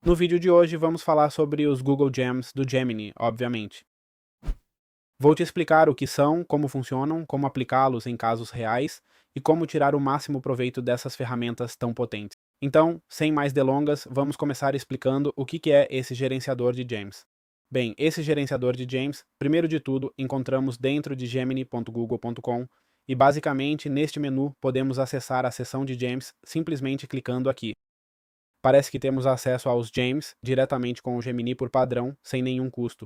No vídeo de hoje vamos falar sobre os Google Gems do Gemini, obviamente. Vou te explicar o que são, como funcionam, como aplicá-los em casos reais e como tirar o máximo proveito dessas ferramentas tão potentes. Então, sem mais delongas, vamos começar explicando o que é esse gerenciador de gems. Bem, esse gerenciador de gems, primeiro de tudo, encontramos dentro de gemini.google.com e basicamente neste menu podemos acessar a seção de gems simplesmente clicando aqui. Parece que temos acesso aos gems diretamente com o Gemini por padrão, sem nenhum custo.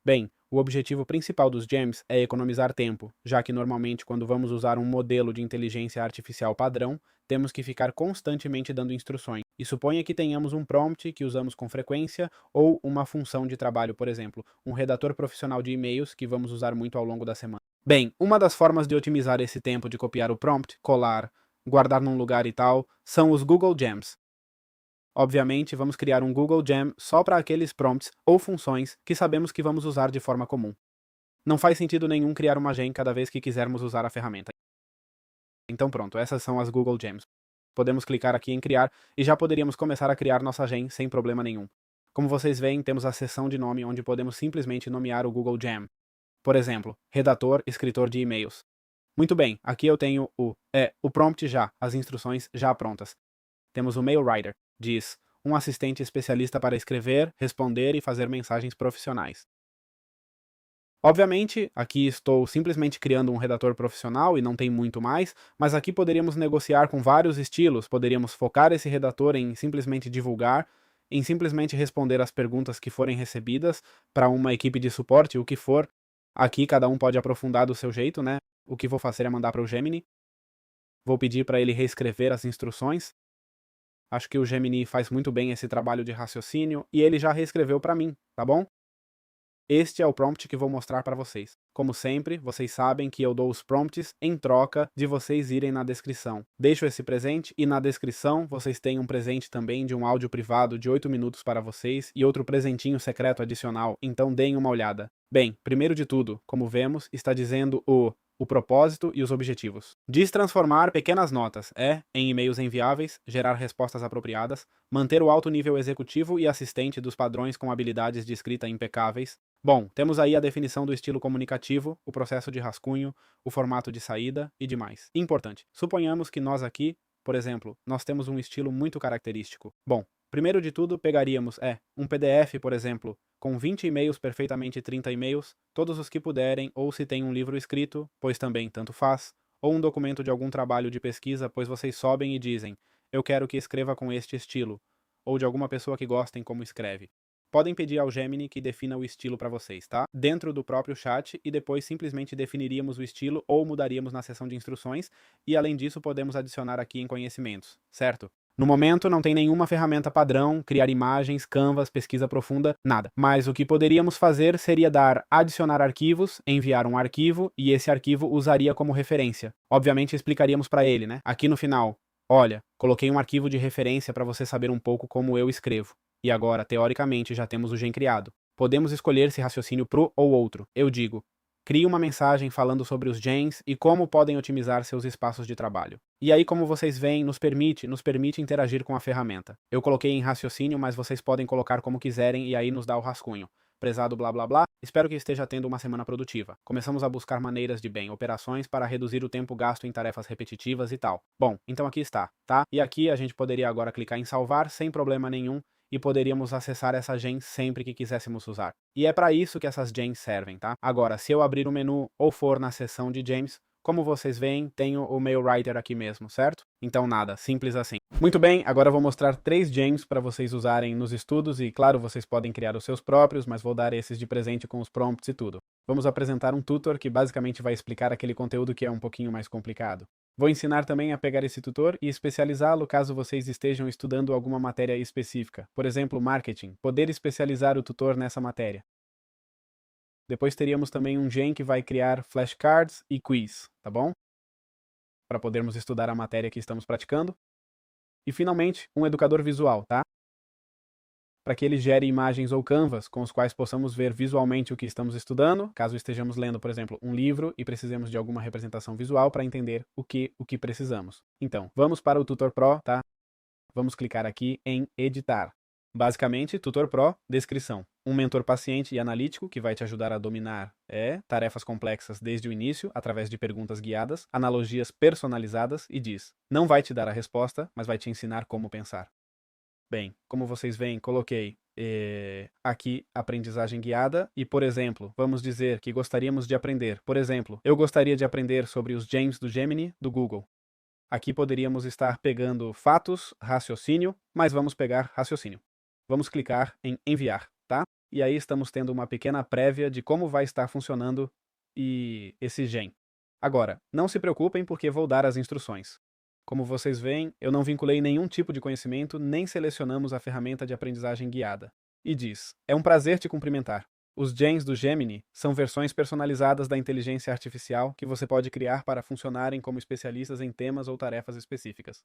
Bem, o objetivo principal dos gems é economizar tempo, já que normalmente quando vamos usar um modelo de inteligência artificial padrão, temos que ficar constantemente dando instruções. E suponha que tenhamos um prompt que usamos com frequência ou uma função de trabalho, por exemplo, um redator profissional de e-mails que vamos usar muito ao longo da semana. Bem, uma das formas de otimizar esse tempo de copiar o prompt, colar, guardar num lugar e tal, são os Google Gems. Obviamente, vamos criar um Google Gem só para aqueles prompts ou funções que sabemos que vamos usar de forma comum. Não faz sentido nenhum criar uma gem cada vez que quisermos usar a ferramenta. Então pronto, essas são as Google Gems. Podemos clicar aqui em criar e já poderíamos começar a criar nossa gem sem problema nenhum. Como vocês veem, temos a seção de nome onde podemos simplesmente nomear o Google Gem. Por exemplo, redator, escritor de e-mails. Muito bem, aqui eu tenho o prompt já, as instruções já prontas. Temos o Mail Writer, diz um assistente especialista para escrever, responder e fazer mensagens profissionais. Obviamente, aqui estou simplesmente criando um redator profissional e não tem muito mais, mas aqui poderíamos negociar com vários estilos, poderíamos focar esse redator em simplesmente divulgar, em simplesmente responder as perguntas que forem recebidas para uma equipe de suporte, o que for. Aqui cada um pode aprofundar do seu jeito, né? O que vou fazer é mandar para o Gemini. Vou pedir para ele reescrever as instruções. Acho que o Gemini faz muito bem esse trabalho de raciocínio e ele já reescreveu para mim, tá bom? Este é o prompt que vou mostrar para vocês. Como sempre, vocês sabem que eu dou os prompts em troca de vocês irem na descrição. Deixo esse presente e na descrição vocês têm um presente também de um áudio privado de 8 minutos para vocês e outro presentinho secreto adicional, então deem uma olhada. Bem, primeiro de tudo, como vemos, está dizendo o propósito e os objetivos. Diz transformar pequenas notas, em e-mails enviáveis, gerar respostas apropriadas, manter o alto nível executivo e assistente dos padrões com habilidades de escrita impecáveis. Bom, temos aí a definição do estilo comunicativo, o processo de rascunho, o formato de saída e demais. Importante, suponhamos que nós aqui, por exemplo, nós temos um estilo muito característico. Bom, primeiro de tudo pegaríamos, um PDF, por exemplo, com 20 e-mails, perfeitamente 30 e-mails, todos os que puderem, ou se tem um livro escrito, pois também tanto faz, ou um documento de algum trabalho de pesquisa, pois vocês sobem e dizem, eu quero que escreva com este estilo, ou de alguma pessoa que gostem como escreve. Podem pedir ao Gemini que defina o estilo para vocês, tá? Dentro do próprio chat e depois simplesmente definiríamos o estilo ou mudaríamos na seção de instruções e além disso podemos adicionar aqui em conhecimentos, certo? No momento não tem nenhuma ferramenta padrão, criar imagens, canvas, pesquisa profunda, nada. Mas o que poderíamos fazer seria dar adicionar arquivos, enviar um arquivo e esse arquivo usaria como referência. Obviamente explicaríamos para ele, né? Aqui no final, olha, coloquei um arquivo de referência para você saber um pouco como eu escrevo. E agora, teoricamente, já temos o gen criado. Podemos escolher se raciocínio pro ou outro. Eu digo, crie uma mensagem falando sobre os gens e como podem otimizar seus espaços de trabalho. E aí, como vocês veem, nos permite interagir com a ferramenta. Eu coloquei em raciocínio, mas vocês podem colocar como quiserem e aí nos dá o rascunho. Prezado blá blá blá, espero que esteja tendo uma semana produtiva. Começamos a buscar maneiras de operações para reduzir o tempo gasto em tarefas repetitivas e tal. Bom, então aqui está, tá? E aqui a gente poderia agora clicar em salvar sem problema nenhum e poderíamos acessar essa gen sempre que quiséssemos usar. E é para isso que essas gens servem, tá? Agora, se eu abrir o menu ou for na seção de gems, como vocês veem, tenho o Mail Writer aqui mesmo, certo? Então nada, simples assim. Muito bem, agora eu vou mostrar 3 gems para vocês usarem nos estudos e claro, vocês podem criar os seus próprios, mas vou dar esses de presente com os prompts e tudo. Vamos apresentar um tutor que basicamente vai explicar aquele conteúdo que é um pouquinho mais complicado. Vou ensinar também a pegar esse tutor e especializá-lo caso vocês estejam estudando alguma matéria específica. Por exemplo, marketing. Poder especializar o tutor nessa matéria. Depois teríamos também um gen que vai criar flashcards e quiz, tá bom? Para podermos estudar a matéria que estamos praticando. E finalmente, um educador visual, tá? Para que ele gere imagens ou canvas com os quais possamos ver visualmente o que estamos estudando, caso estejamos lendo, por exemplo, um livro e precisemos de alguma representação visual para entender o que precisamos. Então, vamos para o Tutor Pro, tá? Vamos clicar aqui em editar. Basicamente, Tutor Pro, descrição. Um mentor paciente e analítico que vai te ajudar a dominar tarefas complexas desde o início, através de perguntas guiadas, analogias personalizadas e diz: não vai te dar a resposta, mas vai te ensinar como pensar. Bem, como vocês veem, coloquei aqui aprendizagem guiada e, por exemplo, vamos dizer que gostaríamos de aprender. Por exemplo, eu gostaria de aprender sobre os gems do Gemini do Google. Aqui poderíamos estar pegando fatos, raciocínio, mas vamos pegar raciocínio. Vamos clicar em enviar, tá? E aí estamos tendo uma pequena prévia de como vai estar funcionando esse gem. Agora, não se preocupem porque vou dar as instruções. Como vocês veem, eu não vinculei nenhum tipo de conhecimento, nem selecionamos a ferramenta de aprendizagem guiada. E diz: é um prazer te cumprimentar. Os gens do Gemini são versões personalizadas da inteligência artificial que você pode criar para funcionarem como especialistas em temas ou tarefas específicas.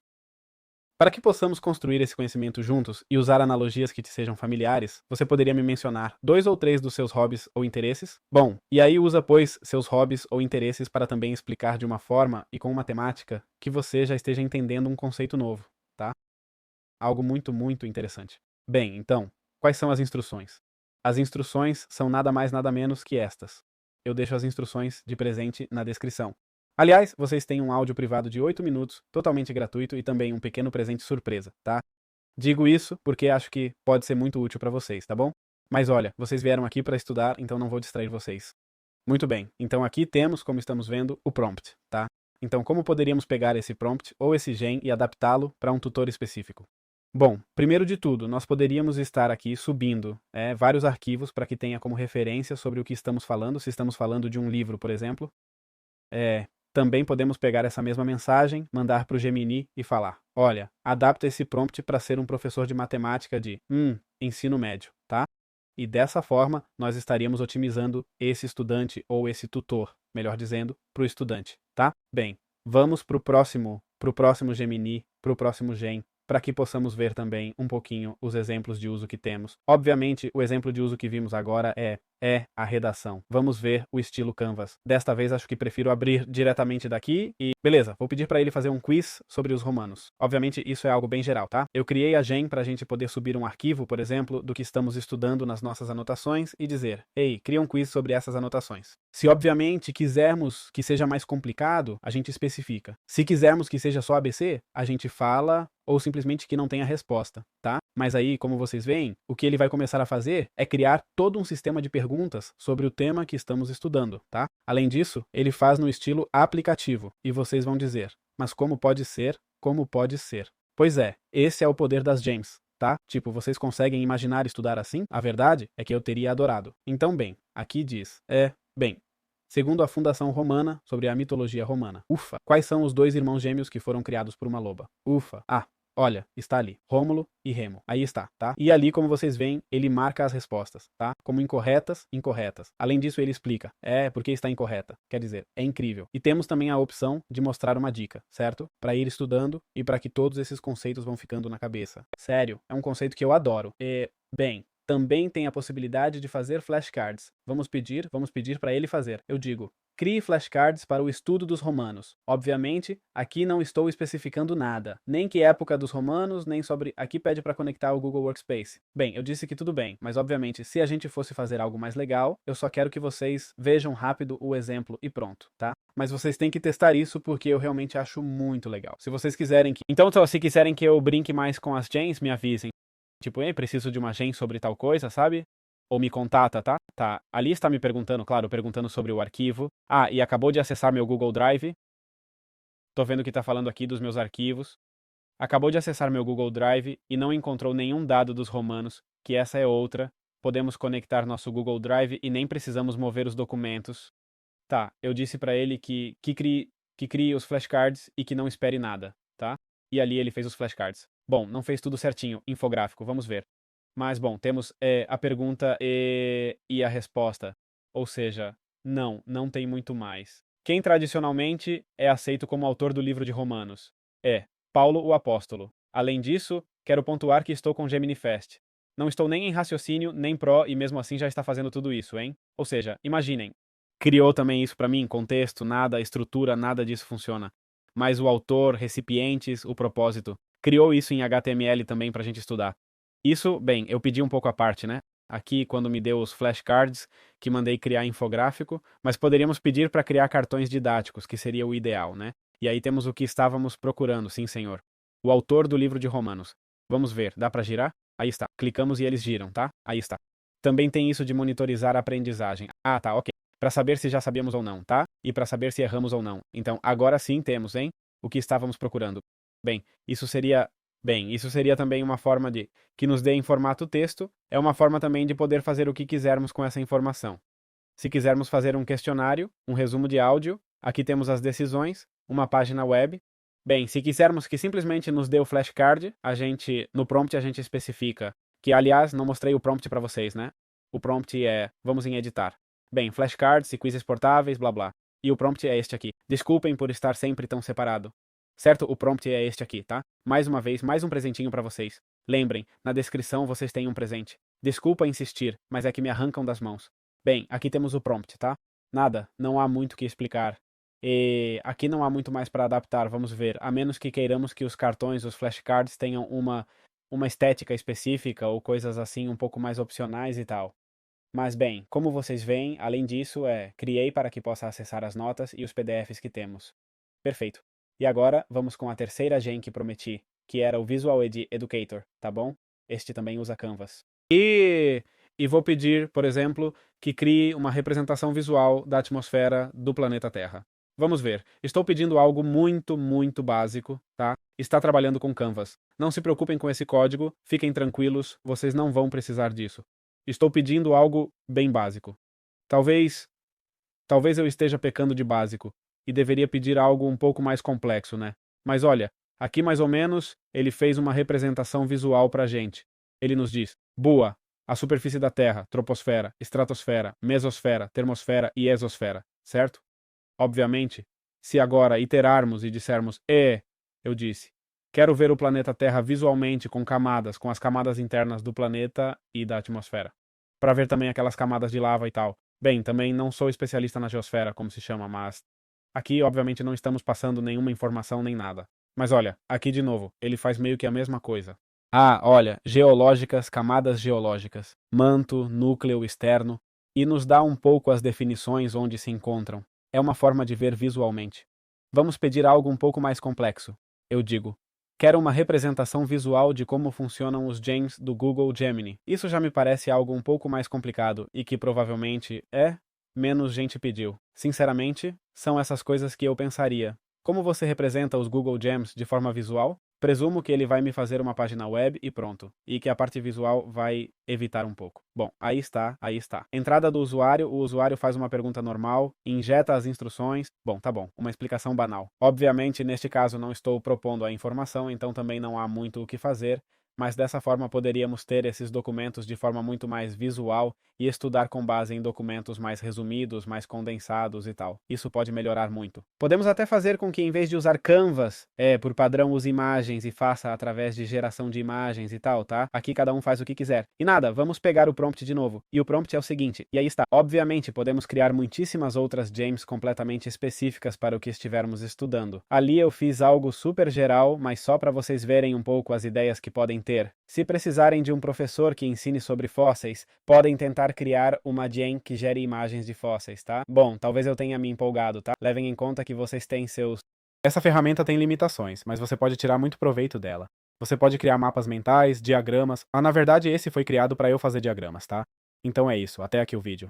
Para que possamos construir esse conhecimento juntos e usar analogias que te sejam familiares, você poderia me mencionar 2 ou 3 dos seus hobbies ou interesses? Bom, e aí usa, pois, seus hobbies ou interesses para também explicar de uma forma e com uma temática que você já esteja entendendo um conceito novo, tá? Algo muito, muito interessante. Bem, então, quais são as instruções? As instruções são nada mais nada menos que estas. Eu deixo as instruções de presente na descrição. Aliás, vocês têm um áudio privado de 8 minutos, totalmente gratuito e também um pequeno presente surpresa, tá? Digo isso porque acho que pode ser muito útil para vocês, tá bom? Mas olha, vocês vieram aqui para estudar, então não vou distrair vocês. Muito bem, então aqui temos, como estamos vendo, o prompt, tá? Então como poderíamos pegar esse prompt ou esse gen e adaptá-lo para um tutor específico? Bom, primeiro de tudo, nós poderíamos estar aqui subindo vários arquivos para que tenha como referência sobre o que estamos falando, se estamos falando de um livro, por exemplo. Também podemos pegar essa mesma mensagem, mandar para o Gemini e falar: olha, adapta esse prompt para ser um professor de matemática de ensino médio, tá? E dessa forma, nós estaríamos otimizando esse estudante ou esse tutor, melhor dizendo, para o estudante, tá? Bem, vamos para o próximo Gemini, para o próximo Gen, para que possamos ver também um pouquinho os exemplos de uso que temos. Obviamente, o exemplo de uso que vimos agora é a redação. Vamos ver o estilo Canvas. Desta vez, acho que prefiro abrir diretamente daqui e... beleza, vou pedir para ele fazer um quiz sobre os romanos. Obviamente, isso é algo bem geral, tá? Eu criei a Gen para a gente poder subir um arquivo, por exemplo, do que estamos estudando nas nossas anotações e dizer: ei, cria um quiz sobre essas anotações. Se, obviamente, quisermos que seja mais complicado, a gente especifica. Se quisermos que seja só ABC, a gente fala ou simplesmente que não tenha resposta, tá? Mas aí, como vocês veem, o que ele vai começar a fazer é criar todo um sistema de perguntas sobre o tema que estamos estudando, tá? Além disso, ele faz no estilo aplicativo, e vocês vão dizer: mas como pode ser? Como pode ser? Pois é, esse é o poder das gems, tá? Tipo, vocês conseguem imaginar estudar assim? A verdade é que eu teria adorado. Então, bem, aqui diz, bem, segundo a Fundação Romana, sobre a mitologia romana. Ufa! Quais são os 2 irmãos gêmeos que foram criados por uma loba? Ufa! Ah, olha, está ali, Rômulo e Remo. Aí está, tá? E ali, como vocês veem, ele marca as respostas, tá? Como incorretas, incorretas. Além disso, ele explica, porque está incorreta. Quer dizer, é incrível. E temos também a opção de mostrar uma dica, certo? Para ir estudando e para que todos esses conceitos vão ficando na cabeça. Sério, é um conceito que eu adoro. Bem, também tem a possibilidade de fazer flashcards. Vamos pedir para ele fazer. Eu digo: crie flashcards para o estudo dos romanos. Obviamente, aqui não estou especificando nada, nem que época dos romanos, nem sobre... Aqui pede para conectar o Google Workspace. Bem, eu disse que tudo bem, mas obviamente, se a gente fosse fazer algo mais legal, eu só quero que vocês vejam rápido o exemplo e pronto, tá? Mas vocês têm que testar isso porque eu realmente acho muito legal. Se vocês quiserem que... Então, se quiserem que eu brinque mais com as gens, me avisem. Tipo, ei, preciso de uma gen sobre tal coisa, sabe? Ou me contata, tá? Tá. Ali está me perguntando, claro, perguntando sobre o arquivo. Ah, e acabou de acessar meu Google Drive. Tô vendo que tá falando aqui dos meus arquivos. Acabou de acessar meu Google Drive e não encontrou nenhum dado dos romanos, que essa é outra. Podemos conectar nosso Google Drive e nem precisamos mover os documentos. Tá, eu disse pra ele que crie os flashcards e que não espere nada, tá? E ali ele fez os flashcards. Bom, não fez tudo certinho, infográfico, vamos ver. Mas, bom, temos a pergunta e a resposta. Ou seja, não tem muito mais. Quem tradicionalmente é aceito como autor do livro de Romanos? É Paulo o Apóstolo. Além disso, quero pontuar que estou com Gemini Fast. Não estou nem em raciocínio, nem pro, e mesmo assim já está fazendo tudo isso, hein? Ou seja, imaginem. Criou também isso para mim, contexto, nada, estrutura, nada disso funciona. Mas o autor, recipientes, o propósito. Criou isso em HTML também para a gente estudar. Isso, bem, eu pedi um pouco à parte, né? Aqui, quando me deu os flashcards, que mandei criar infográfico, mas poderíamos pedir para criar cartões didáticos, que seria o ideal, né? E aí temos o que estávamos procurando, sim, senhor. O autor do livro de Romanos. Vamos ver, dá para girar? Aí está. Clicamos e eles giram, tá? Aí está. Também tem isso de monitorizar a aprendizagem. Ah, tá, ok. Para saber se já sabíamos ou não, tá? E para saber se erramos ou não. Então, agora sim temos, hein? O que estávamos procurando. Bem, isso seria também uma forma de que nos dê em formato texto, é uma forma também de poder fazer o que quisermos com essa informação. Se quisermos fazer um questionário, um resumo de áudio, aqui temos as decisões, uma página web. Bem, se quisermos que simplesmente nos dê o flashcard, no prompt a gente especifica, que aliás não mostrei o prompt para vocês, né? O prompt é, vamos em editar. Bem, flashcards e quizzes portáveis, blá blá. E o prompt é este aqui. Desculpem por estar sempre tão separado. Certo? O prompt é este aqui, tá? Mais uma vez, mais um presentinho para vocês. Lembrem, na descrição vocês têm um presente. Desculpa insistir, mas é que me arrancam das mãos. Bem, aqui temos o prompt, tá? Nada, não há muito o que explicar. E aqui não há muito mais para adaptar, vamos ver. A menos que queiramos que os cartões, os flashcards tenham uma estética específica ou coisas assim um pouco mais opcionais e tal. Mas bem, como vocês veem, além disso, criei para que possa acessar as notas e os PDFs que temos. Perfeito. E agora vamos com a terceira gen que prometi, que era o Visual Educator, tá bom? Este também usa Canvas. E vou pedir, por exemplo, que crie uma representação visual da atmosfera do planeta Terra. Vamos ver. Estou pedindo algo muito, muito básico, tá? Está trabalhando com Canvas. Não se preocupem com esse código, fiquem tranquilos, vocês não vão precisar disso. Estou pedindo algo bem básico. Talvez eu esteja pecando de básico e deveria pedir algo um pouco mais complexo, né? Mas olha, aqui mais ou menos ele fez uma representação visual pra gente. Ele nos diz: Boa, a superfície da Terra, troposfera, estratosfera, mesosfera, termosfera e exosfera, certo? Obviamente, se agora iterarmos e dissermos eu disse, quero ver o planeta Terra visualmente com camadas, com as camadas internas do planeta e da atmosfera. Para ver também aquelas camadas de lava e tal. Bem, também não sou especialista na geosfera, como se chama, mas aqui obviamente não estamos passando nenhuma informação nem nada. Mas olha, aqui de novo, ele faz meio que a mesma coisa. Ah, olha, geológicas, camadas geológicas, manto, núcleo externo, e nos dá um pouco as definições onde se encontram. É uma forma de ver visualmente. Vamos pedir algo um pouco mais complexo. Eu digo, quero uma representação visual de como funcionam os gems do Google Gemini. Isso já me parece algo um pouco mais complicado e que provavelmente menos gente pediu. Sinceramente, são essas coisas que eu pensaria. Como você representa os Google Gems de forma visual? Presumo que ele vai me fazer uma página web e pronto. E que a parte visual vai evitar um pouco. Bom, aí está, aí está. Entrada do usuário, o usuário faz uma pergunta normal, injeta as instruções. Bom, tá bom, uma explicação banal. Obviamente, neste caso não estou propondo a informação, então também não há muito o que fazer, mas dessa forma poderíamos ter esses documentos de forma muito mais visual e estudar com base em documentos mais resumidos, mais condensados e tal. Isso pode melhorar muito. Podemos até fazer com que, em vez de usar Canvas, por padrão use imagens e faça através de geração de imagens e tal, tá? Aqui cada um faz o que quiser. E nada, vamos pegar o prompt de novo. E o prompt é o seguinte, e aí está. Obviamente, podemos criar muitíssimas outras gems completamente específicas para o que estivermos estudando. Ali eu fiz algo super geral, mas só para vocês verem um pouco as ideias que podem ter. Se precisarem de um professor que ensine sobre fósseis, podem tentar criar uma gem que gere imagens de fósseis, tá? Bom, talvez eu tenha me empolgado, tá? Levem em conta que vocês têm seus... Essa ferramenta tem limitações, mas você pode tirar muito proveito dela. Você pode criar mapas mentais, diagramas. Na verdade esse foi criado para eu fazer diagramas, tá? Então é isso, até aqui o vídeo.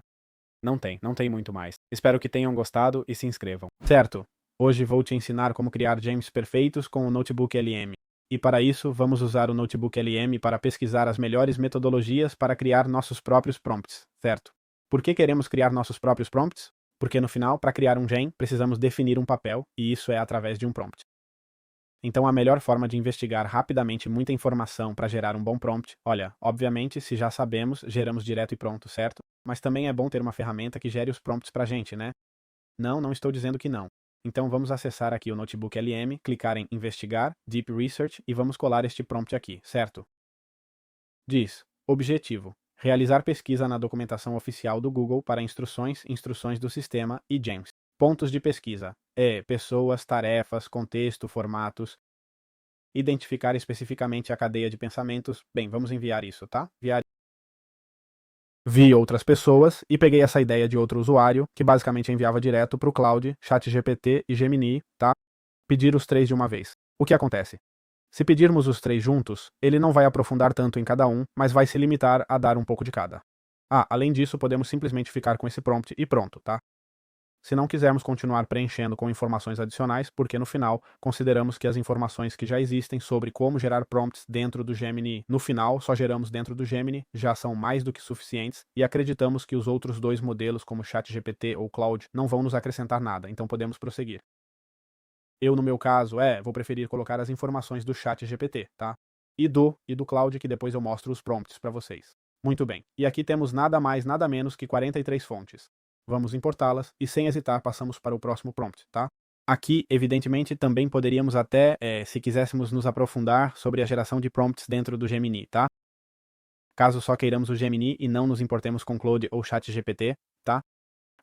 Não tem muito mais. Espero que tenham gostado e se inscrevam. Certo, hoje vou te ensinar como criar gems perfeitos com o Notebook LM. E para isso, vamos usar o Notebook LM para pesquisar as melhores metodologias para criar nossos próprios prompts, certo? Por que queremos criar nossos próprios prompts? Porque no final, para criar um gem, precisamos definir um papel, e isso é através de um prompt. Então a melhor forma de investigar rapidamente muita informação para gerar um bom prompt, olha, obviamente, se já sabemos, geramos direto e pronto, certo? Mas também é bom ter uma ferramenta que gere os prompts para a gente, né? Não estou dizendo que não. Então vamos acessar aqui o Notebook LM, clicar em Investigar, Deep Research e vamos colar este prompt aqui, certo? Diz, objetivo, realizar pesquisa na documentação oficial do Google para instruções do sistema e gems. Pontos de pesquisa, pessoas, tarefas, contexto, formatos. identificar especificamente a cadeia de pensamentos. Bem, vamos enviar isso, tá? Vi outras pessoas e peguei essa ideia de outro usuário, que basicamente enviava direto para o Claude, ChatGPT e Gemini, tá? Pedir os três de uma vez. O que acontece? Se pedirmos os três juntos, ele não vai aprofundar tanto em cada um, mas vai se limitar a dar um pouco de cada. Ah, além disso, podemos simplesmente ficar com esse prompt e pronto, tá? Se não quisermos continuar preenchendo com informações adicionais, porque no final consideramos que as informações que já existem sobre como gerar prompts dentro do Gemini, no final só geramos dentro do Gemini, já são mais do que suficientes e acreditamos que os outros dois modelos, como ChatGPT ou Claude, não vão nos acrescentar nada, então podemos prosseguir. Eu, no meu caso, vou preferir colocar as informações do ChatGPT, tá? E do Claude, que depois eu mostro os prompts para vocês. Muito bem. E aqui temos nada mais, nada menos que 43 fontes. Vamos importá-las e, sem hesitar, passamos para o próximo prompt, tá? Aqui, evidentemente, também poderíamos até, se quiséssemos nos aprofundar sobre a geração de prompts dentro do Gemini, tá? Caso só queiramos o Gemini e não nos importemos com Claude ou ChatGPT, tá?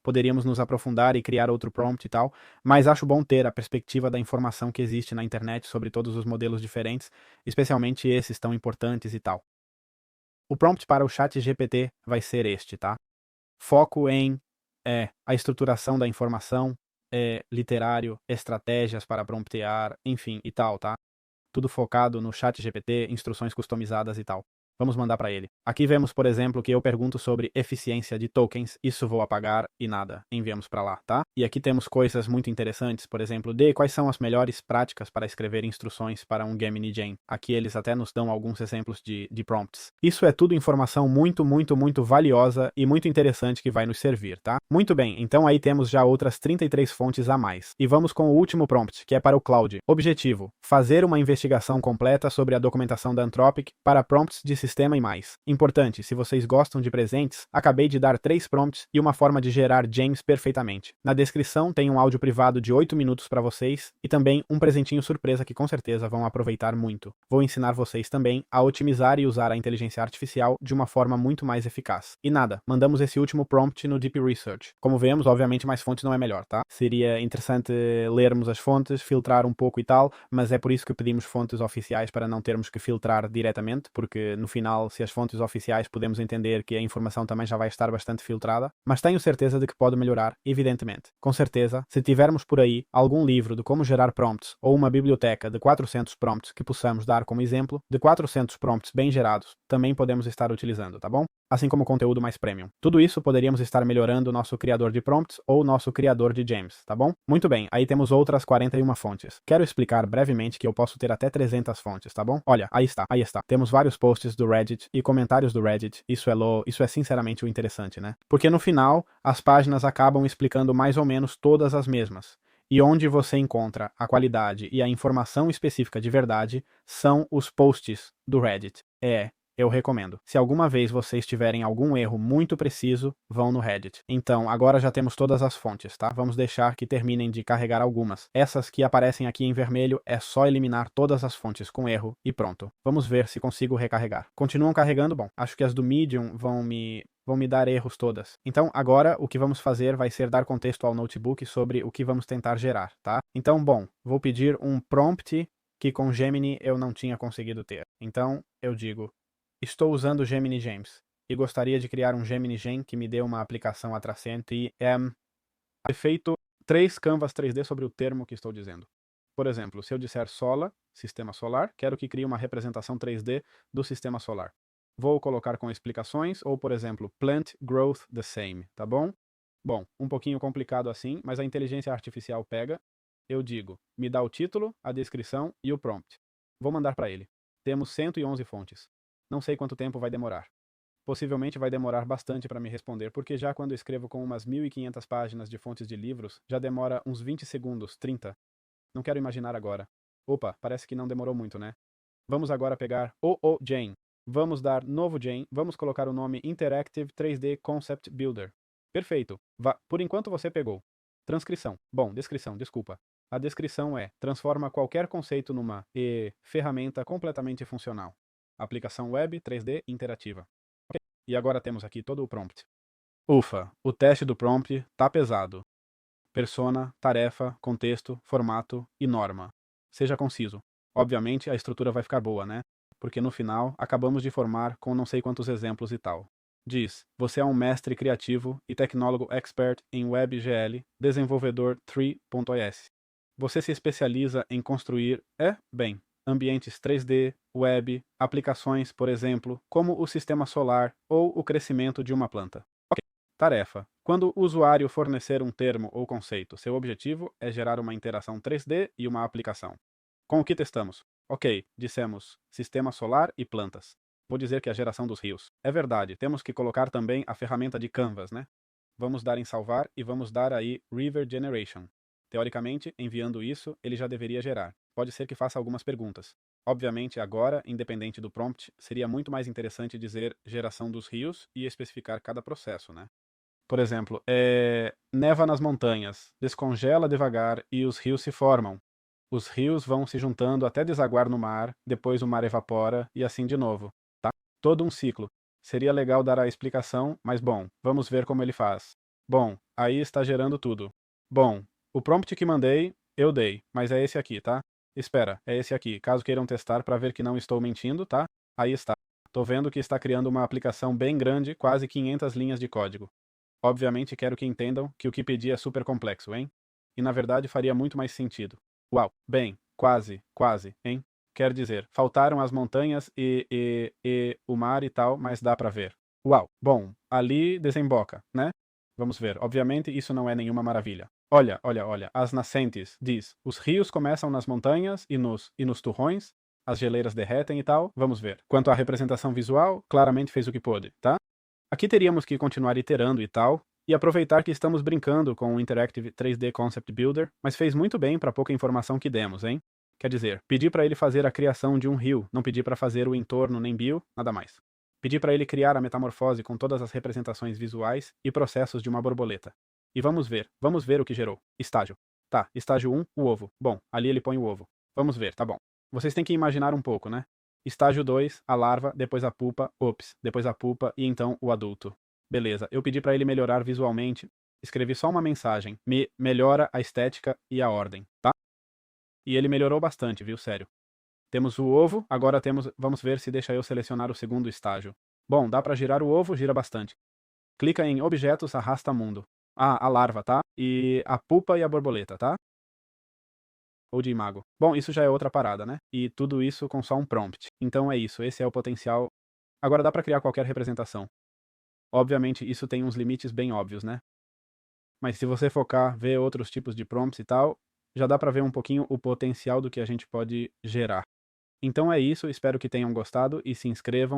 Poderíamos nos aprofundar e criar outro prompt e tal, mas acho bom ter a perspectiva da informação que existe na internet sobre todos os modelos diferentes, especialmente esses tão importantes e tal. O prompt para o ChatGPT vai ser este, tá? Foco em a estruturação da informação, literário, estratégias para promptear, enfim, e tal, tá? Tudo focado no ChatGPT, instruções customizadas e tal. Vamos mandar para ele. Aqui vemos, por exemplo, que eu pergunto sobre eficiência de tokens, isso vou apagar e nada, enviamos para lá, tá? E aqui temos coisas muito interessantes, por exemplo, quais são as melhores práticas para escrever instruções para um Gemini Gen. Aqui eles até nos dão alguns exemplos de prompts. Isso é tudo informação muito, muito, muito valiosa e muito interessante que vai nos servir, tá? Muito bem, então aí temos já outras 33 fontes a mais. E vamos com o último prompt, que é para o Claude. Objetivo: fazer uma investigação completa sobre a documentação da Anthropic para prompts de sistema e mais. Importante, se vocês gostam de presentes, acabei de dar 3 prompts e uma forma de gerar James perfeitamente. Na descrição tem um áudio privado de 8 minutos para vocês e também um presentinho surpresa que com certeza vão aproveitar muito. Vou ensinar vocês também a otimizar e usar a inteligência artificial de uma forma muito mais eficaz. E nada, mandamos esse último prompt no Deep Research. Como vemos, obviamente mais fontes não é melhor, tá? Seria interessante lermos as fontes, filtrar um pouco e tal, mas é por isso que pedimos fontes oficiais para não termos que filtrar diretamente, porque no final, se as fontes oficiais podemos entender que a informação também já vai estar bastante filtrada, mas tenho certeza de que pode melhorar, evidentemente. Com certeza, se tivermos por aí algum livro de como gerar prompts ou uma biblioteca de 400 prompts que possamos dar como exemplo, de 400 prompts bem gerados, também podemos estar utilizando, tá bom? Assim como conteúdo mais premium. Tudo isso poderíamos estar melhorando o nosso criador de prompts ou nosso criador de James, tá bom? Muito bem, aí temos outras 41 fontes. Quero explicar brevemente que eu posso ter até 300 fontes, tá bom? Olha, aí está, aí está. Temos vários posts do Reddit e comentários do Reddit, isso é sinceramente o interessante, né? Porque no final, as páginas acabam explicando mais ou menos todas as mesmas. E onde você encontra a qualidade e a informação específica de verdade são os posts do Reddit. Eu recomendo. Se alguma vez vocês tiverem algum erro muito preciso, vão no Reddit. Então, agora já temos todas as fontes, tá? Vamos deixar que terminem de carregar algumas. Essas que aparecem aqui em vermelho é só eliminar todas as fontes com erro e pronto. Vamos ver se consigo recarregar. Continuam carregando? Bom, acho que as do Medium vão me dar erros todas. Então, agora o que vamos fazer vai ser dar contexto ao notebook sobre o que vamos tentar gerar, tá? Então, bom, vou pedir um prompt que com Gemini eu não tinha conseguido ter. Então, eu digo: estou usando o Gemini James e gostaria de criar um Gemini Gen que me dê uma aplicação atracente e efeito 3 canvas 3D sobre o termo que estou dizendo. Por exemplo, se eu disser Solar, sistema solar, quero que crie uma representação 3D do sistema solar. Vou colocar com explicações ou, por exemplo, plant growth the same, tá bom? Bom, um pouquinho complicado assim, mas a inteligência artificial pega. Eu digo: me dá o título, a descrição e o prompt. Vou mandar para ele. Temos 111 fontes. Não sei quanto tempo vai demorar. Possivelmente vai demorar bastante para me responder, porque já quando escrevo com umas 1500 páginas de fontes de livros, já demora uns 20 segundos, 30. Não quero imaginar agora. Opa, parece que não demorou muito, né? Vamos agora pegar o Gen. Vamos dar novo Gen, vamos colocar o nome Interactive 3D Concept Builder. Perfeito. Por enquanto você pegou. Transcrição. Bom, descrição, desculpa. A descrição transforma qualquer conceito numa ferramenta completamente funcional. Aplicação web 3D interativa. Ok. E agora temos aqui todo o prompt. Ufa, o teste do prompt tá pesado. Persona, tarefa, contexto, formato e norma. Seja conciso. Obviamente, a estrutura vai ficar boa, né? Porque no final, acabamos de formar com não sei quantos exemplos e tal. Diz, você é um mestre criativo e tecnólogo expert em WebGL, desenvolvedor 3.is. Você se especializa em construir, bem, ambientes 3D, web, aplicações, por exemplo, como o sistema solar ou o crescimento de uma planta. Ok. Tarefa. Quando o usuário fornecer um termo ou conceito, seu objetivo é gerar uma interação 3D e uma aplicação. Com o que testamos? Ok, dissemos sistema solar e plantas. Vou dizer que a geração dos rios. É verdade, temos que colocar também a ferramenta de Canvas, né? Vamos dar em salvar e vamos dar aí River Generation. Teoricamente, enviando isso, ele já deveria gerar. Pode ser que faça algumas perguntas. Obviamente, agora, independente do prompt, seria muito mais interessante dizer geração dos rios e especificar cada processo, né? Por exemplo, neva nas montanhas, descongela devagar e os rios se formam. Os rios vão se juntando até desaguar no mar, depois o mar evapora e assim de novo, tá? Todo um ciclo. Seria legal dar a explicação, mas bom, vamos ver como ele faz. Bom, aí está gerando tudo. Bom, o prompt que mandei, eu dei, mas é esse aqui, tá? Espera, é esse aqui, caso queiram testar para ver que não estou mentindo, tá? Aí está. Tô vendo que está criando uma aplicação bem grande, quase 500 linhas de código. Obviamente quero que entendam que o que pedi é super complexo, hein? E na verdade faria muito mais sentido. Uau, bem, quase, hein? Quer dizer, faltaram as montanhas e o mar e tal, mas dá pra ver. Uau, bom, ali desemboca, né? Vamos ver. Obviamente isso não é nenhuma maravilha. Olha, as nascentes, diz, os rios começam nas montanhas e nos turrões, as geleiras derretem e tal, vamos ver. Quanto à representação visual, claramente fez o que pôde, tá? Aqui teríamos que continuar iterando e tal, e aproveitar que estamos brincando com o Interactive 3D Concept Builder, mas fez muito bem para pouca informação que demos, hein? Quer dizer, pedi para ele fazer a criação de um rio, não pedi para fazer o entorno nem bio, nada mais. Pedi para ele criar a metamorfose com todas as representações visuais e processos de uma borboleta. E vamos ver o que gerou. Estágio. Tá, estágio 1, o ovo. Bom, ali ele põe o ovo. Vamos ver, tá bom. Vocês têm que imaginar um pouco, né? Estágio 2, a larva, depois a pupa, depois a pupa e então o adulto. Beleza, eu pedi para ele melhorar visualmente, escrevi só uma mensagem, melhora a estética e a ordem, tá? E ele melhorou bastante, viu, sério. Temos o ovo, agora vamos ver se deixa eu selecionar o segundo estágio. Bom, dá para girar o ovo, gira bastante. Clica em objetos, arrasta mundo. Ah, a larva, tá? E a pupa e a borboleta, tá? Ou de imago. Bom, isso já é outra parada, né? E tudo isso com só um prompt. Então é isso, esse é o potencial. Agora dá para criar qualquer representação. Obviamente, isso tem uns limites bem óbvios, né? Mas se você focar, ver outros tipos de prompts e tal, já dá para ver um pouquinho o potencial do que a gente pode gerar. Então é isso, espero que tenham gostado e se inscrevam.